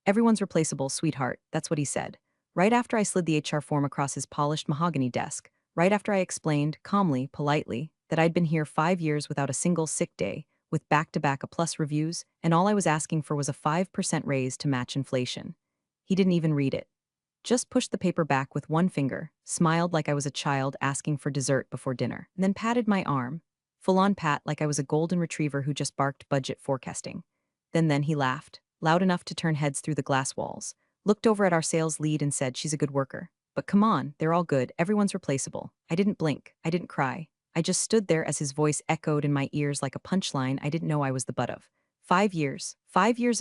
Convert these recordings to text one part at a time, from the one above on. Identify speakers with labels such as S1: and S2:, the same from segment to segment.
S1: Everyone's replaceable, sweetheart, that's what he said. Right after I slid the HR form across his polished mahogany desk, right after I explained, calmly, politely, that I'd been here 5 years without a single sick day, with back-to-back A-plus reviews, and all I was asking for was a 5% raise to match inflation. He didn't even read it. Just pushed the paper back with one finger, smiled like I was a child asking for dessert before dinner, and then patted my arm. Full-on pat like I was a golden retriever who just barked budget forecasting. Then he laughed, loud enough to turn heads through the glass walls, looked over at our sales lead and said, "She's a good worker. But come on, they're all good, everyone's replaceable." I didn't blink, I didn't cry. I just stood there as his voice echoed in my ears like a punchline I didn't know I was the butt of. 5 years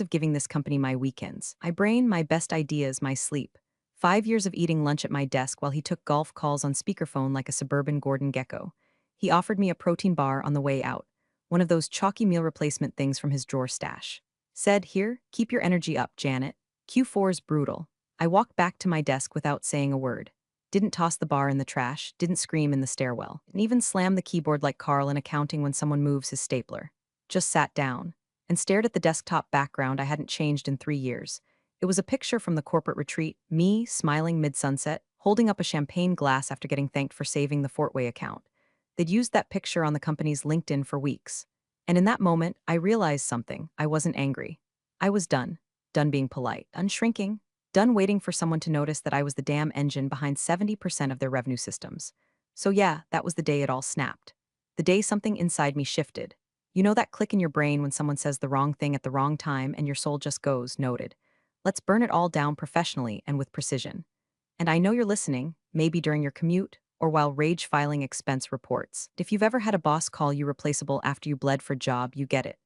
S1: of giving this company my weekends, my brain, my best ideas, my sleep. 5 years of eating lunch at my desk while he took golf calls on speakerphone like a suburban Gordon Gecko. He offered me a protein bar on the way out, one of those chalky meal replacement things from his drawer stash. Said, "Here, keep your energy up, Janet. Q4's brutal." I walked back to my desk without saying a word. Didn't toss the bar in the trash, didn't scream in the stairwell, and even slam the keyboard like Carl in accounting when someone moves his stapler. Just sat down and stared at the desktop background I hadn't changed in 3 years. It was a picture from the corporate retreat, me smiling mid-sunset, holding up a champagne glass after getting thanked for saving the Fortway account. They'd used that picture on the company's LinkedIn for weeks. And in that moment, I realized something. I wasn't angry. I was done. Done being polite. Done shrinking. Done waiting for someone to notice that I was the damn engine behind 70% of their revenue systems. So yeah, that was the day it all snapped. The day something inside me shifted. You know that click in your brain when someone says the wrong thing at the wrong time and your soul just goes, noted. Let's burn it all down professionally and with precision. And I know you're listening, maybe during your commute, or while rage filing expense reports. If you've ever had a boss call you replaceable after you bled for a job, you get it.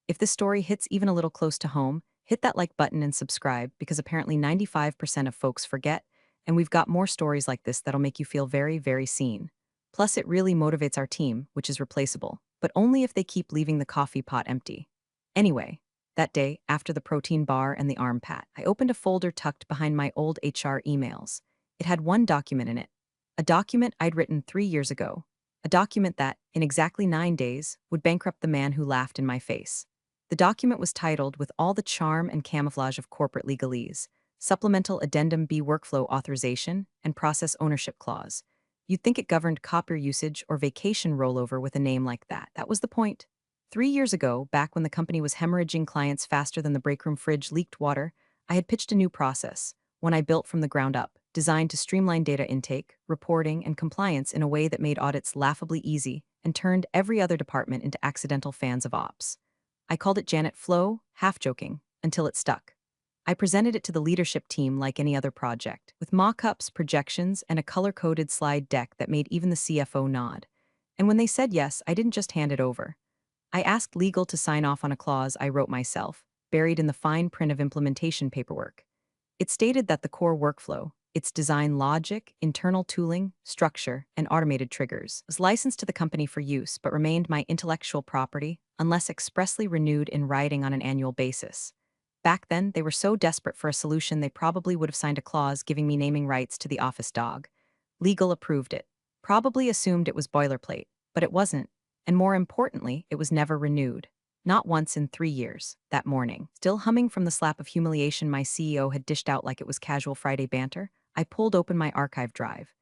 S1: If this story hits even a little close to home, hit that like button and subscribe because apparently 95% of folks forget, and we've got more stories like this that'll make you feel very, very seen. Plus, it really motivates our team, which is replaceable, but only if they keep leaving the coffee pot empty. Anyway, that day, after the protein bar and the arm pat, I opened a folder tucked behind my old HR emails. It had one document in it. A document I'd written 3 years ago. A document that, in exactly 9 days, would bankrupt the man who laughed in my face. The document was titled, with all the charm and camouflage of corporate legalese, Supplemental Addendum B Workflow Authorization and Process Ownership Clause. You'd think it governed copier usage or vacation rollover with a name like that. That was the point. 3 years ago, back when the company was hemorrhaging clients faster than the breakroom fridge leaked water, I had pitched a new process, one I built from the ground up, designed to streamline data intake, reporting, and compliance in a way that made audits laughably easy and turned every other department into accidental fans of ops. I called it Janet Flow, half joking, until it stuck. I presented it to the leadership team like any other project, with mock-ups, projections, and a color-coded slide deck that made even the CFO nod. And when they said yes, I didn't just hand it over. I asked legal to sign off on a clause I wrote myself, buried in the fine print of implementation paperwork. It stated that the core workflow, its design logic, internal tooling, structure, and automated triggers, was licensed to the company for use but remained my intellectual property unless expressly renewed in writing on an annual basis. Back then, they were so desperate for a solution they probably would have signed a clause giving me naming rights to the office dog. Legal approved it. Probably assumed it was boilerplate, but it wasn't. And more importantly, it was never renewed. Not once in 3 years, that morning. Still humming from the slap of humiliation my CEO had dished out like it was casual Friday banter, I pulled open my archive drive.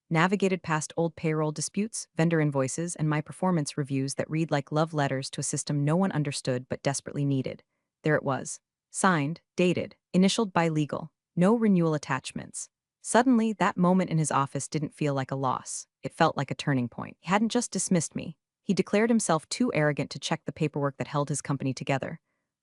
S1: Navigated past old payroll disputes, vendor invoices, and my performance reviews that read like love letters to a system no one understood but desperately needed. There it was. Signed, dated, initialed by legal. No renewal attachments. Suddenly, that moment in his office didn't feel like a loss. It felt like a turning point. He hadn't just dismissed me. He declared himself too arrogant to check the paperwork that held his company together.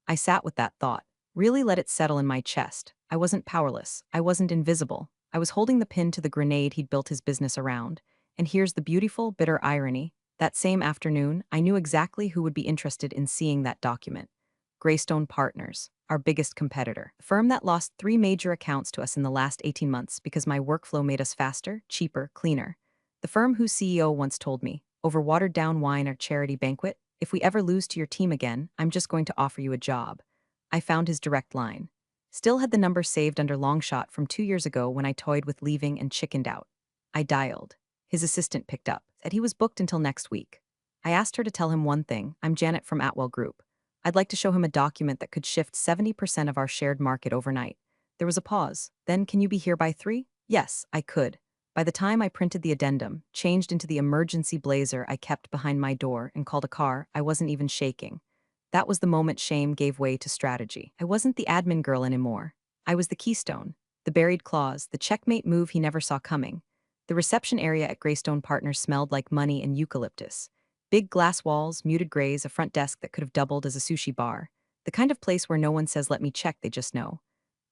S1: I sat with that thought, really let it settle in my chest. I wasn't powerless. I wasn't invisible. I was holding the pin to the grenade he'd built his business around. And here's the beautiful, bitter irony. That same afternoon, I knew exactly who would be interested in seeing that document. Greystone Partners, our biggest competitor. The firm that lost 3 major accounts to us in the last 18 months because my workflow made us faster, cheaper, cleaner. The firm whose CEO once told me, over watered-down wine or charity banquet, if we ever lose to your team again, I'm just going to offer you a job. I found his direct line. Still had the number saved under Longshot from 2 years ago when I toyed with leaving and chickened out. I dialed. His assistant picked up, said he was booked until next week. I asked her to tell him one thing, I'm Janet from Atwell Group. I'd like to show him a document that could shift 70% of our shared market overnight. There was a pause. Then, can you be here by 3? Yes, I could. By the time I printed the addendum, changed into the emergency blazer I kept behind my door, and called a car, I wasn't even shaking. That was the moment shame gave way to strategy. I wasn't the admin girl anymore. I was the keystone, the buried clause, the checkmate move he never saw coming. The reception area at Greystone Partners smelled like money and eucalyptus. Big glass walls, muted grays, a front desk that could have doubled as a sushi bar. The kind of place where no one says, let me check, they just know.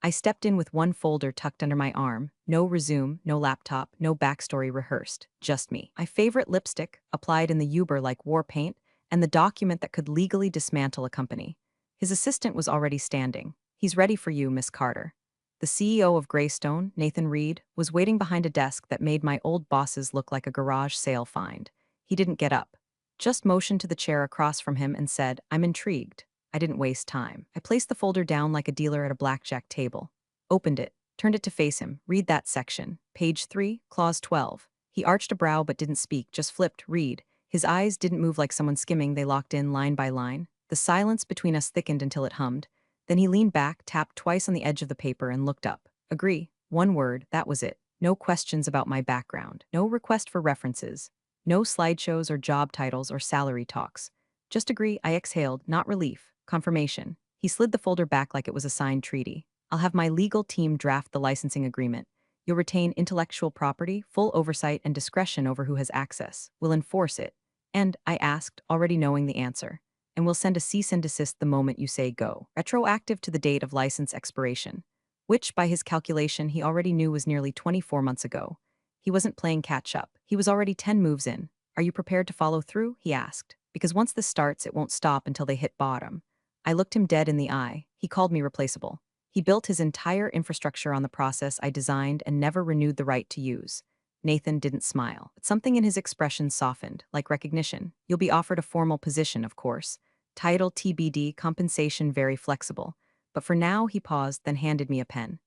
S1: I stepped in with one folder tucked under my arm, no resume, no laptop, no backstory rehearsed, just me. My favorite lipstick, applied in the Uber like war paint, and the document that could legally dismantle a company. His assistant was already standing. He's ready for you, Miss Carter. The CEO of Greystone, Nathan Reed, was waiting behind a desk that made my old bosses look like a garage sale find. He didn't get up, just motioned to the chair across from him and said, I'm intrigued. I didn't waste time. I placed the folder down like a dealer at a blackjack table. Opened it, turned it to face him. Read that section. Page 3, clause 12. He arched a brow but didn't speak, just flipped, read. His eyes didn't move like someone skimming, they locked in line by line. The silence between us thickened until it hummed. Then he leaned back, tapped twice on the edge of the paper, and looked up. Agree. One word, that was it. No questions about my background. No request for references. No slideshows or job titles or salary talks. Just agree. I exhaled, not relief, confirmation. He slid the folder back like it was a signed treaty. I'll have my legal team draft the licensing agreement. You'll retain intellectual property, full oversight, and discretion over who has access. We'll enforce it. And, I asked, already knowing the answer. And we'll send a cease and desist the moment you say go, retroactive to the date of license expiration, which, by his calculation, he already knew was nearly 24 months ago. He wasn't playing catch-up. He was already 10 moves in. Are you prepared to follow through? He asked. Because once this starts, it won't stop until they hit bottom. I looked him dead in the eye. He called me replaceable. He built his entire infrastructure on the process I designed and never renewed the right to use. Nathan didn't smile, but something in his expression softened, like recognition. You'll be offered a formal position, of course. Title TBD, compensation very flexible. But for now, he paused, then handed me a pen.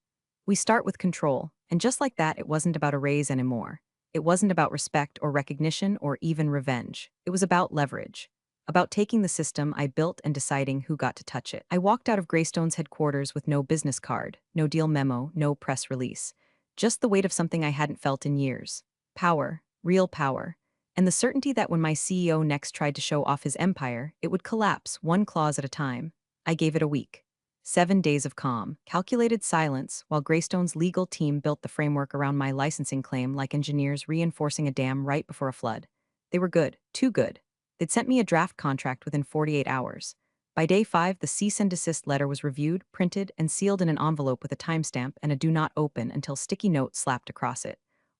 S1: We start with control, and just like that, it wasn't about a raise anymore. It wasn't about respect or recognition or even revenge. It was about leverage. About taking the system I built and deciding who got to touch it. I walked out of Greystone's headquarters with no business card, no deal memo, no press release. Just the weight of something I hadn't felt in years. Power, real power. And the certainty that when my CEO next tried to show off his empire, it would collapse one clause at a time. I gave it a week. 7 days of calm, calculated silence, while Greystone's legal team built the framework around my licensing claim like engineers reinforcing a dam right before a flood. They were good, too good. They'd sent me a draft contract within 48 hours. By day 5, the cease and desist letter was reviewed, printed, and sealed in an envelope with a timestamp and a do not open until sticky note slapped across it.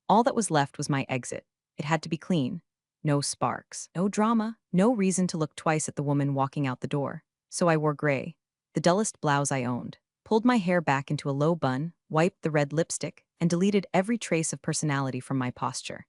S1: All that was left was my exit. It had to be clean. No sparks, no drama, no reason to look twice at the woman walking out the door. So I wore gray, the dullest blouse I owned, pulled my hair back into a low bun, wiped the red lipstick, and deleted every trace of personality from my posture.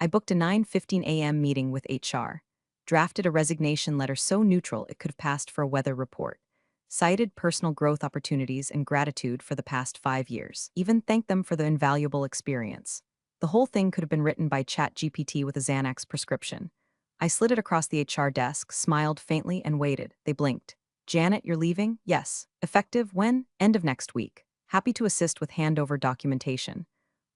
S1: I booked a 9:15 a.m. meeting with HR, drafted a resignation letter so neutral it could have passed for a weather report, cited personal growth opportunities and gratitude for the past 5 years, even thanked them for the invaluable experience. The whole thing could have been written by ChatGPT with a Xanax prescription. I slid it across the HR desk, smiled faintly, and waited. They blinked. Janet, you're leaving? Yes. Effective when? End of next week. Happy to assist with handover documentation.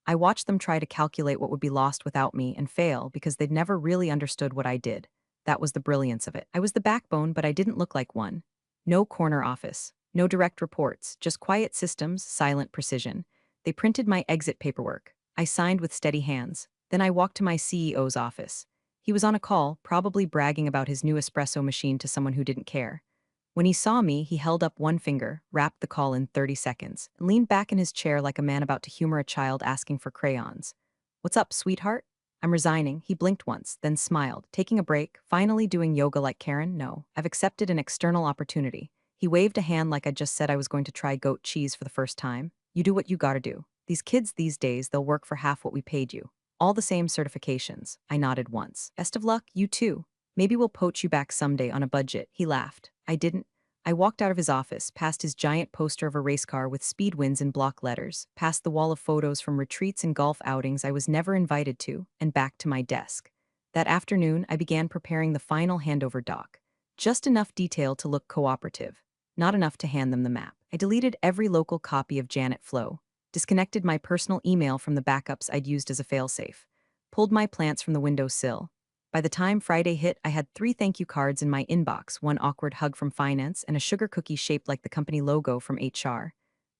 S1: I watched them try to calculate what would be lost without me and fail because they'd never really understood what I did. That was the brilliance of it. I was the backbone, but I didn't look like one. No corner office. No direct reports. Just quiet systems, silent precision. They printed my exit paperwork. I signed with steady hands. Then I walked to my CEO's office. He was on a call, probably bragging about his new espresso machine to someone who didn't care. When he saw me, he held up one finger, wrapped the call in 30 seconds, and leaned back in his chair like a man about to humor a child asking for crayons. What's up, sweetheart? I'm resigning. He blinked once, then smiled, taking a break, finally doing yoga like Karen. No, I've accepted an external opportunity. He waved a hand like I just said I was going to try goat cheese for the first time. You do what you gotta do. These kids these days, they'll work for half what we paid you. All the same certifications. I nodded once. Best of luck, you too. Maybe we'll poach you back someday on a budget. He laughed. I didn't. I walked out of his office, past his giant poster of a race car with speed wins in block letters, past the wall of photos from retreats and golf outings I was never invited to, and back to my desk. That afternoon, I began preparing the final handover doc. Just enough detail to look cooperative, not enough to hand them the map. I deleted every local copy of Janet Flow, disconnected my personal email from the backups I'd used as a failsafe, pulled my plants from the windowsill. By the time Friday hit, I had 3 thank you cards in my inbox, one awkward hug from finance, and a sugar cookie shaped like the company logo from HR.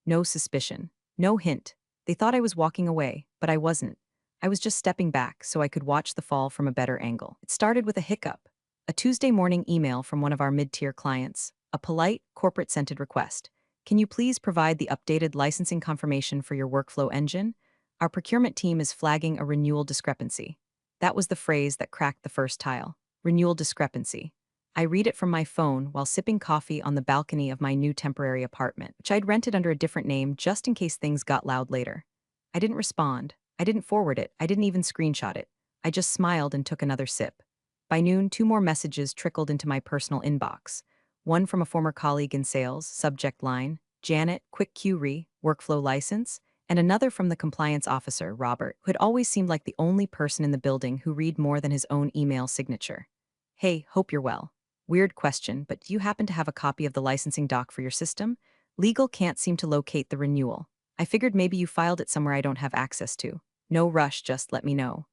S1: No suspicion. No hint. They thought I was walking away, but I wasn't. I was just stepping back so I could watch the fall from a better angle. It started with a hiccup. A Tuesday morning email from one of our mid-tier clients. A polite, corporate-scented request. Can you please provide the updated licensing confirmation for your workflow engine? Our procurement team is flagging a renewal discrepancy. That was the phrase that cracked the first tile. Renewal discrepancy. I read it from my phone while sipping coffee on the balcony of my new temporary apartment, which I'd rented under a different name just in case things got loud later. I didn't respond. I didn't forward it. I didn't even screenshot it. I just smiled and took another sip. By noon, 2 more messages trickled into my personal inbox. One from a former colleague in sales, subject line, Janet, quick query, workflow license, and another from the compliance officer, Robert, who had always seemed like the only person in the building who read more than his own email signature. Hey, hope you're well. Weird question, but do you happen to have a copy of the licensing doc for your system? Legal can't seem to locate the renewal. I figured maybe you filed it somewhere I don't have access to. No rush, just let me know.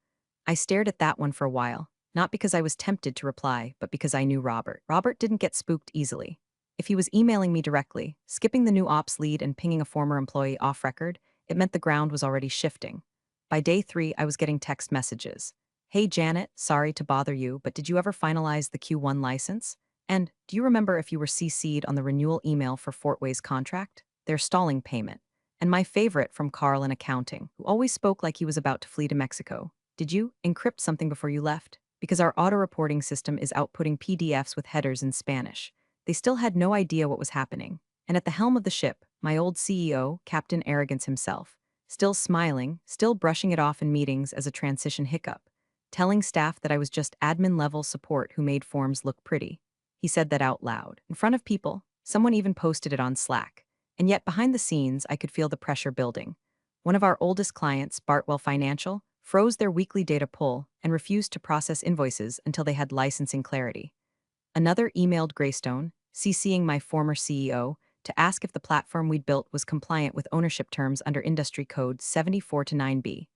S1: I stared at that one for a while, not because I was tempted to reply, but because I knew Robert. Robert didn't get spooked easily. If he was emailing me directly, skipping the new ops lead and pinging a former employee off record, it meant the ground was already shifting. By day 3, I was getting text messages. Hey Janet, sorry to bother you, but did you ever finalize the Q1 license? And do you remember if you were CC'd on the renewal email for Fort Way's contract? They're stalling payment. And my favorite from Carl in accounting, who always spoke like he was about to flee to Mexico. Did you encrypt something before you left? Because our auto-reporting system is outputting PDFs with headers in Spanish. They still had no idea what was happening. And at the helm of the ship, my old CEO, Captain Arrogance himself, still smiling, still brushing it off in meetings as a transition hiccup, telling staff that I was just admin-level support who made forms look pretty. He said that out loud, in front of people. Someone even posted it on Slack. And yet behind the scenes, I could feel the pressure building. One of our oldest clients, Bartwell Financial, froze their weekly data pull and refused to process invoices until they had licensing clarity. Another emailed Greystone, CCing my former CEO, to ask if the platform we'd built was compliant with ownership terms under industry code 74-9B.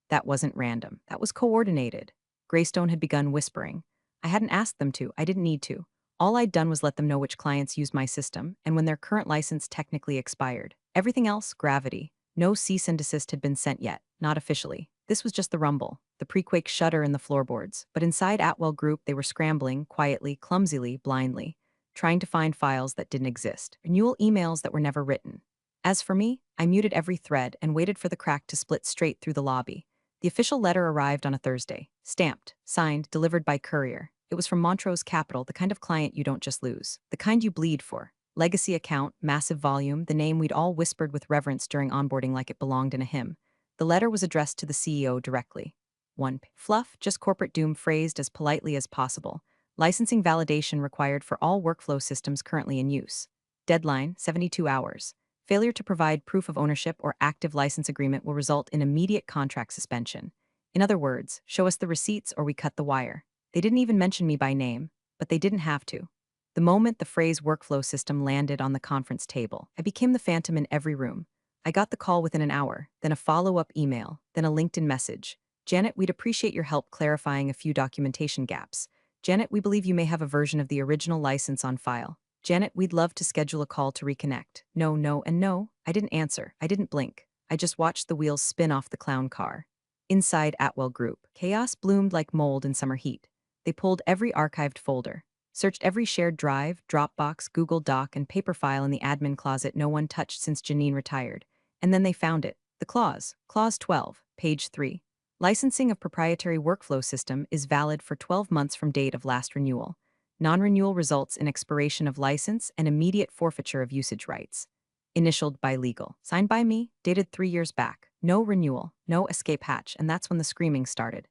S1: That wasn't random. That was coordinated. Greystone had begun whispering. I hadn't asked them to. I didn't need to. All I'd done was let them know which clients used my system and when their current license technically expired. Everything else, gravity. No cease and desist had been sent yet, not officially. This was just the rumble, the pre-quake shudder in the floorboards. But inside Atwell Group, they were scrambling, quietly, clumsily, blindly, trying to find files that didn't exist, renewal emails that were never written. As for me, I muted every thread and waited for the crack to split straight through the lobby. The official letter arrived on a Thursday, stamped, signed, delivered by courier. It was from Montrose Capital, the kind of client you don't just lose, the kind you bleed for. Legacy account, massive volume, the name we'd all whispered with reverence during onboarding like it belonged in a hymn. The letter was addressed to the CEO directly. 1. Fluff, just corporate doom phrased as politely as possible. Licensing validation required for all workflow systems currently in use. Deadline, 72 hours. Failure to provide proof of ownership or active license agreement will result in immediate contract suspension. In other words, show us the receipts or we cut the wire. They didn't even mention me by name, but they didn't have to. The moment the phrase workflow system landed on the conference table, I became the phantom in every room. I got the call within an hour, then a follow-up email, then a LinkedIn message. Janet, we'd appreciate your help clarifying a few documentation gaps. Janet, we believe you may have a version of the original license on file. Janet, we'd love to schedule a call to reconnect. No, no, and no. I didn't answer. I didn't blink. I just watched the wheels spin off the clown car. Inside Atwell Group, chaos bloomed like mold in summer heat. They pulled every archived folder, searched every shared drive, Dropbox, Google Doc, and paper file in the admin closet no one touched since Janine retired. And then they found it. The clause, Clause 12, page 3. Licensing of proprietary workflow system is valid for 12 months from date of last renewal. Non-renewal results in expiration of license and immediate forfeiture of usage rights. Initialed by legal. Signed by me, dated 3 years back. No renewal, no escape hatch, and that's when the screaming started.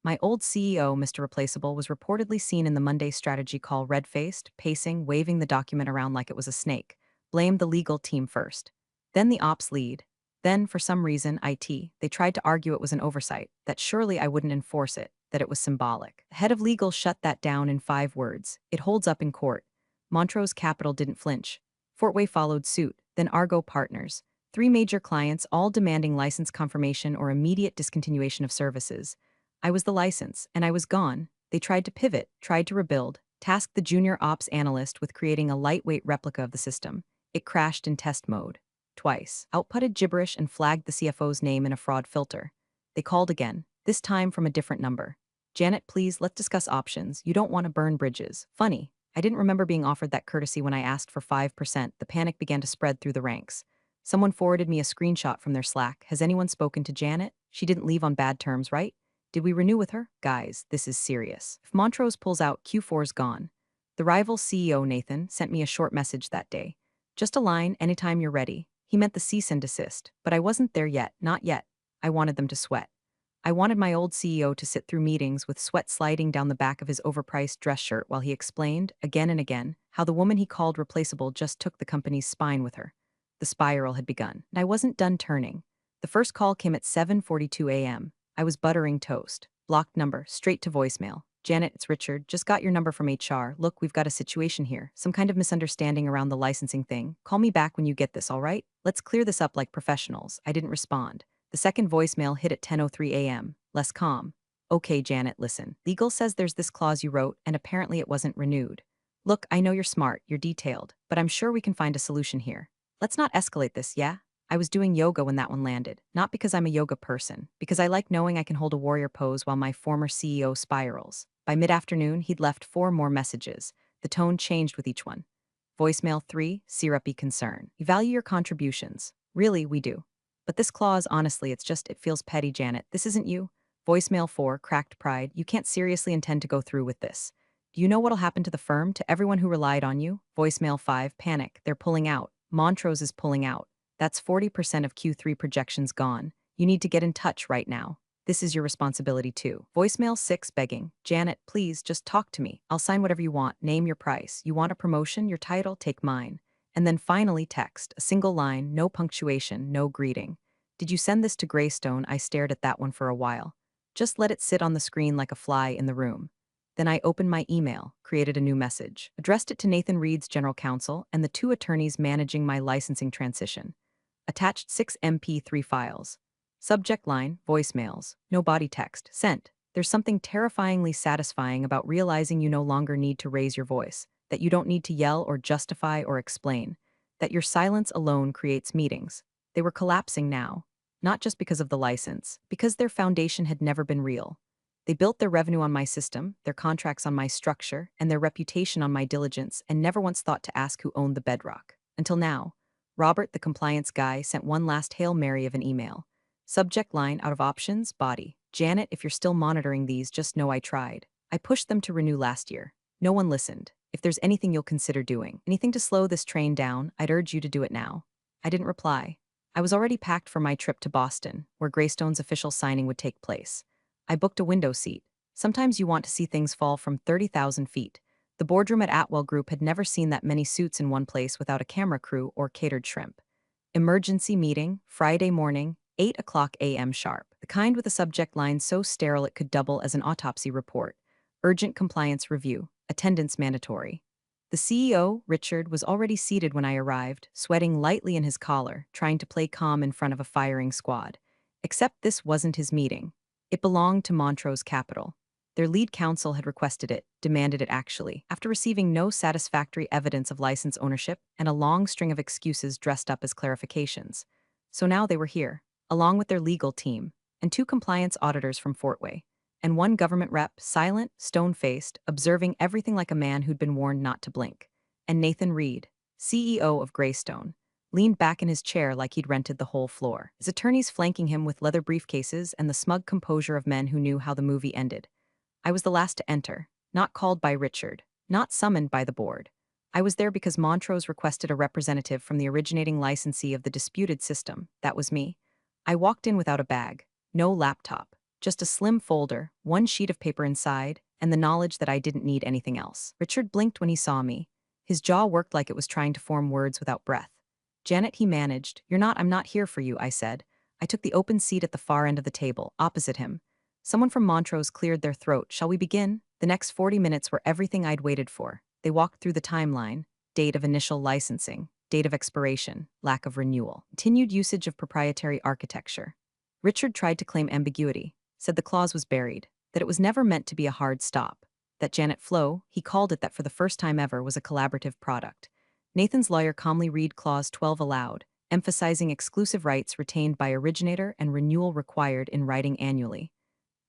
S1: My old CEO, Mr. Replaceable, was reportedly seen in the Monday strategy call red-faced, pacing, waving the document around like it was a snake. Blamed the legal team first. Then the ops lead. Then, for some reason, IT. They tried to argue it was an oversight, that surely I wouldn't enforce it. that it was symbolic. The head of legal shut that down in 5 words. It holds up in court. Montrose Capital didn't flinch. Fortway followed suit, then Argo Partners. 3 major clients all demanding license confirmation or immediate discontinuation of services. I was the license, and I was gone. They tried to pivot, tried to rebuild, tasked the junior ops analyst with creating a lightweight replica of the system. It crashed in test mode. Twice. Outputted gibberish and flagged the CFO's name in a fraud filter. They called again, this time from a different number. Janet, please, let's discuss options. You don't want to burn bridges. Funny. I didn't remember being offered that courtesy when I asked for 5%. The panic began to spread through the ranks. Someone forwarded me a screenshot from their Slack. Has anyone spoken to Janet? She didn't leave on bad terms, right? Did we renew with her? Guys, this is serious. If Montrose pulls out, Q4's gone. The rival CEO, Nathan, sent me a short message that day. Just a line, anytime you're ready. He meant the cease and desist, but I wasn't there yet, not yet. I wanted them to sweat. I wanted my old CEO to sit through meetings with sweat sliding down the back of his overpriced dress shirt while he explained, again and again, how the woman he called replaceable just took the company's spine with her. The spiral had begun, and I wasn't done turning. The first call came at 7:42 a.m. I was buttering toast. Blocked number, straight to voicemail. Janet, it's Richard. Just got your number from HR. Look, we've got a situation here. Some kind of misunderstanding around the licensing thing. Call me back when you get this, all right? Let's clear this up like professionals. I didn't respond. The second voicemail hit at 10:03 a.m., less calm. Okay, Janet, listen. Legal says there's this clause you wrote, and apparently it wasn't renewed. Look, I know you're smart, you're detailed, but I'm sure we can find a solution here. Let's not escalate this, yeah? I was doing yoga when that one landed, not because I'm a yoga person, because I like knowing I can hold a warrior pose while my former CEO spirals. By mid-afternoon, he'd left 4 more messages. The tone changed with each one. Voicemail 3, syrupy concern. You value your contributions. Really, we do. But this clause, honestly, it feels petty, Janet. This isn't you. Voicemail 4, cracked pride. You can't seriously intend to go through with this. Do you know what'll happen to the firm, to everyone who relied on you? Voicemail 5, panic. They're pulling out. Montrose is pulling out. That's 40% of Q3 projections gone. You need to get in touch right now. This is your responsibility too. Voicemail 6, begging. Janet, please, just talk to me. I'll sign whatever you want. Name your price. You want a promotion, your title, take mine. And then finally text, a single line, no punctuation, no greeting. Did you send this to Greystone? I stared at that one for a while. Just let it sit on the screen like a fly in the room. Then I opened my email, created a new message, addressed it to Nathan Reed's general counsel and the 2 attorneys managing my licensing transition. Attached 6 MP3 files. Subject line, voicemails, no body text, sent. There's something terrifyingly satisfying about realizing you no longer need to raise your voice, that you don't need to yell or justify or explain, that your silence alone creates meetings. They were collapsing now, not just because of the license, because their foundation had never been real. They built their revenue on my system, their contracts on my structure, and their reputation on my diligence, and never once thought to ask who owned the bedrock. Until now. Robert, the compliance guy, sent one last Hail Mary of an email. Subject line, out of options, body. Janet, if you're still monitoring these, just know I tried. I pushed them to renew last year. No one listened. If there's anything you'll consider doing, anything to slow this train down, I'd urge you to do it now. I didn't reply. I was already packed for my trip to Boston, where Greystone's official signing would take place. I booked a window seat. Sometimes you want to see things fall from 30,000 feet. The boardroom at Atwell Group had never seen that many suits in one place without a camera crew or catered shrimp. Emergency meeting, Friday morning, 8:00 a.m. sharp. The kind with a subject line so sterile it could double as an autopsy report. Urgent compliance review. Attendance mandatory. The CEO, Richard, was already seated when I arrived, sweating lightly in his collar, trying to play calm in front of a firing squad. Except this wasn't his meeting. It belonged to Montrose Capital. Their lead counsel had requested it, demanded it actually, after receiving no satisfactory evidence of license ownership and a long string of excuses dressed up as clarifications. So now they were here, along with their legal team, and 2 compliance auditors from Fortway, and 1 government rep, silent, stone-faced, observing everything like a man who'd been warned not to blink. And Nathan Reed, CEO of Greystone, leaned back in his chair like he'd rented the whole floor, his attorneys flanking him with leather briefcases and the smug composure of men who knew how the movie ended. I was the last to enter, not called by Richard, not summoned by the board. I was there because Montrose requested a representative from the originating licensee of the disputed system. That was me. I walked in without a bag, no laptop, just a slim folder, 1 sheet of paper inside, and the knowledge that I didn't need anything else. Richard blinked when he saw me. His jaw worked like it was trying to form words without breath. Janet, he managed. I'm not here for you, I said. I took the open seat at the far end of the table, opposite him. Someone from Montrose cleared their throat. Shall we begin? The next 40 minutes were everything I'd waited for. They walked through the timeline: date of initial licensing, date of expiration, lack of renewal, continued usage of proprietary architecture. Richard tried to claim ambiguity, said the clause was buried, that it was never meant to be a hard stop, that Janet Flo, he called it that for the first time ever, was a collaborative product. Nathan's lawyer calmly read Clause 12 aloud, emphasizing exclusive rights retained by originator and renewal required in writing annually.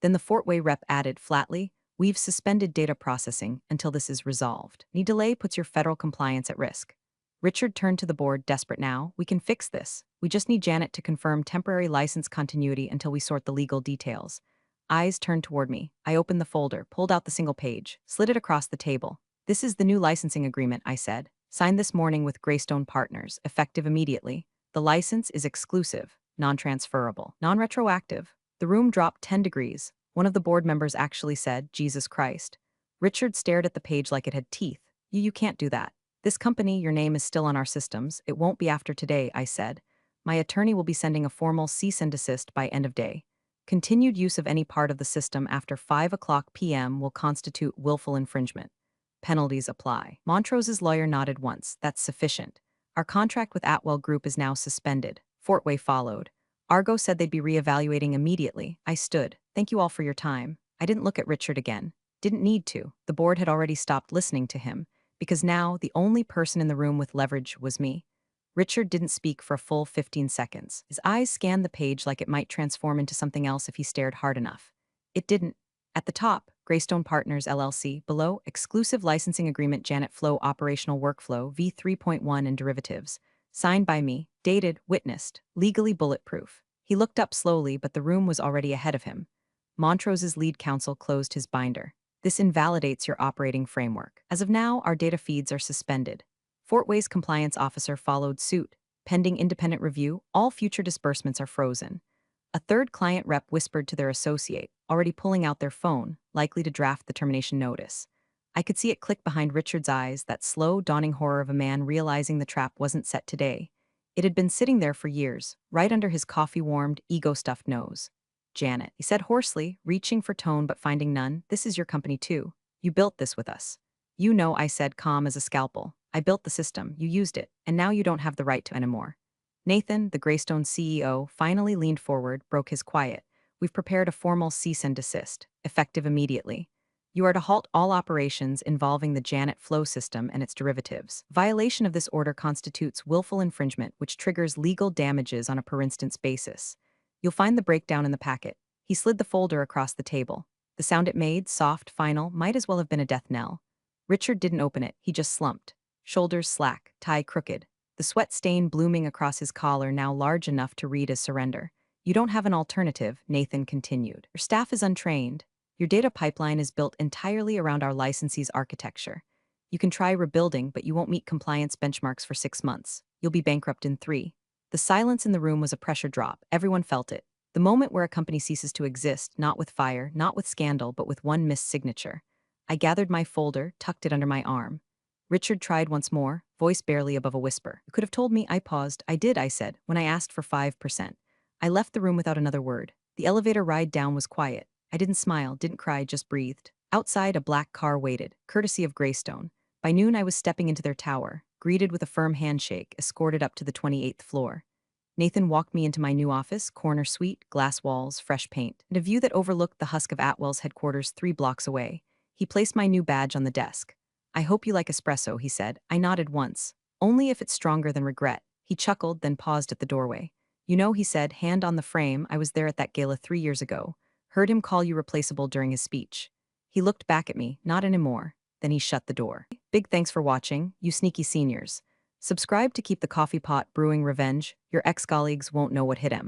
S1: Then the Fort Way rep added flatly, "We've suspended data processing until this is resolved. Any delay puts your federal compliance at risk." Richard turned to the board, desperate now. "We can fix this. We just need Janet to confirm temporary license continuity until we sort the legal details." Eyes turned toward me. I opened the folder, pulled out the single page, slid it across the table. "This is the new licensing agreement," I said. "Signed this morning with Greystone Partners, effective immediately. The license is exclusive, non-transferable, non-retroactive." The room dropped 10 degrees. One of the board members actually said, "Jesus Christ." Richard stared at the page like it had teeth. You can't do that. This company, your name is still on our systems. It won't be after today," I said. "My attorney will be sending a formal cease and desist by end of day. Continued use of any part of the system after 5 p.m. will constitute willful infringement. Penalties apply." Montrose's lawyer nodded once. "That's sufficient. Our contract with Atwell Group is now suspended." Fort Way followed. Argo said they'd be reevaluating immediately. I stood. "Thank you all for your time." I didn't look at Richard again. Didn't need to. The board had already stopped listening to him, because now the only person in the room with leverage was me. Richard didn't speak for a full 15 seconds. His eyes scanned the page like it might transform into something else if he stared hard enough. It didn't. At the top, Greystone Partners LLC. Below, exclusive licensing agreement Janet Flow operational workflow V3.1 and derivatives. Signed by me, dated, witnessed, legally bulletproof. He looked up slowly, but the room was already ahead of him. Montrose's lead counsel closed his binder. "This invalidates your operating framework. As of now, our data feeds are suspended." Fort Way's compliance officer followed suit. "Pending independent review, all future disbursements are frozen." A third client rep whispered to their associate, already pulling out their phone, likely to draft the termination notice. I could see it click behind Richard's eyes, that slow, dawning horror of a man realizing the trap wasn't set today. It had been sitting there for years, right under his coffee-warmed, ego-stuffed nose. "Janet," he said hoarsely, reaching for tone but finding none, "this is your company too. You built this with us." "You know," I said, calm as a scalpel. "I built the system, you used it, and now you don't have the right to anymore." Nathan, the Greystone CEO, finally leaned forward, broke his quiet. "We've prepared a formal cease and desist, effective immediately. You are to halt all operations involving the Janet Flow system and its derivatives. Violation of this order constitutes willful infringement, which triggers legal damages on a per-instance basis. You'll find the breakdown in the packet." He slid the folder across the table. The sound it made, soft, final, might as well have been a death knell. Richard didn't open it, he just slumped. Shoulders slack, tie crooked. The sweat stain blooming across his collar, now large enough to read as surrender. "You don't have an alternative," Nathan continued. "Your staff is untrained. Your data pipeline is built entirely around our licensee's architecture. You can try rebuilding, but you won't meet compliance benchmarks for 6 months. You'll be bankrupt in 3. The silence in the room was a pressure drop. Everyone felt it. The moment where a company ceases to exist, not with fire, not with scandal, but with one missed signature. I gathered my folder, tucked it under my arm. Richard tried once more, voice barely above a whisper. "You could have told me." I paused. "I did," I said, "when I asked for 5%. I left the room without another word. The elevator ride down was quiet. I didn't smile, didn't cry, just breathed. Outside, a black car waited, courtesy of Greystone. By noon, I was stepping into their tower, greeted with a firm handshake, escorted up to the 28th floor. Nathan walked me into my new office, corner suite, glass walls, fresh paint, and a view that overlooked the husk of Atwell's headquarters 3 blocks away. He placed my new badge on the desk. "I hope you like espresso," he said. I nodded once. "Only if it's stronger than regret." He chuckled, then paused at the doorway. "You know," he said, hand on the frame, "I was there at that gala 3 years ago. Heard him call you replaceable during his speech." He looked back at me, "Not anymore." Then he shut the door. Big thanks for watching, you sneaky seniors. Subscribe to keep the coffee pot brewing revenge. Your ex-colleagues won't know what hit him.